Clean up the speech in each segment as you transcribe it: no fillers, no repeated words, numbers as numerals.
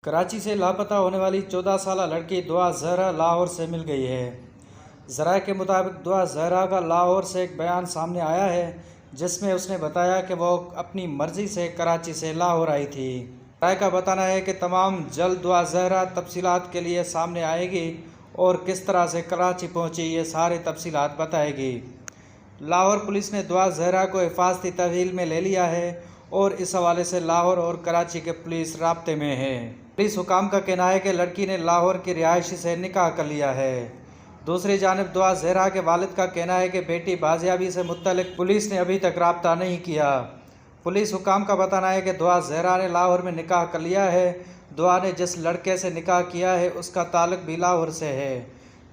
कराची से लापता होने वाली 14 साला लड़की दुआ जहरा लाहौर से मिल गई है। ज़राए के मुताबिक दुआ जहरा का लाहौर से एक बयान सामने आया है जिसमें उसने बताया कि वो अपनी मर्ज़ी से कराची से लाहौर आई थी। ज़राए का बताना है कि तमाम जल्द दुआ जहरा तफसीलात के लिए सामने आएगी और किस तरह से कराची पहुंची ये सारे तफसीलात बताएगी। लाहौर पुलिस ने दुआ जहरा को हिफाजती तहवील में ले लिया है और इस हवाले से लाहौर और कराची के पुलिस राब्ते में है। पुलिस हुकाम का कहना है कि लड़की ने लाहौर की रिहायशी से निकाह कर लिया है। दूसरी जानिब दुआ जहरा के वालिद का कहना है कि बेटी बाजियाबी से मुत्तलिक पुलिस ने अभी तक राब्ता नहीं किया। पुलिस हुकाम का बताना है कि दुआ जहरा ने लाहौर में निकाह कर लिया है। दुआ ने जिस लड़के से निकाह किया है उसका ताल्लुक भी लाहौर से है।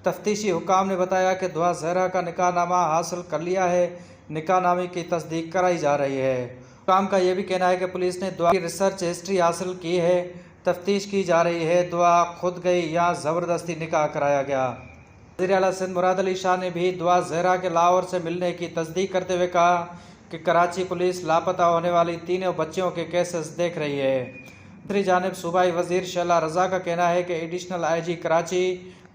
तफ्तीशी हुकाम ने बताया कि दुआ जहरा का निकाहनामा हासिल कर लिया है। निकाहनामे की तस्दीक कराई जा रही है। हुकाम का यह भी कहना है कि पुलिस ने दुआ की रिसर्च हिस्ट्री हासिल की है। तफ्तीश की जा रही है दुआ खुद गई या ज़बरदस्ती निकाह कराया गया। वज़ीर आला सिंध मुराद अली शाह ने भी दुआ जहरा के लाहौर से मिलने की तस्दीक करते हुए कहा कि कराची पुलिस लापता होने वाली तीनों बच्चियों के केसेस देख रही है। दूसरी जानिब सूबाई वज़ीर शैला रज़ा का कहना है कि एडिशनल IG कराची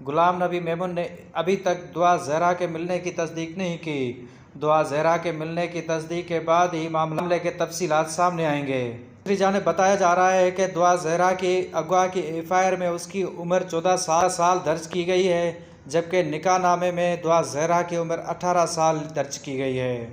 गुलाम नबी मेमन ने अभी तक दुआ जहरा के मिलने की तस्दीक नहीं की। दुआ जहरा के मिलने की तस्दीक के बाद ही मामले के तफसीलात सामने आएंगे। दूसरी जानिब बताया जा रहा है कि दुआ जहरा की अगवा की FIR में उसकी उम्र 14 साल दर्ज की गई है, जबकि निकाहनामे में दुआ जहरा की उम्र 18 साल दर्ज की गई है।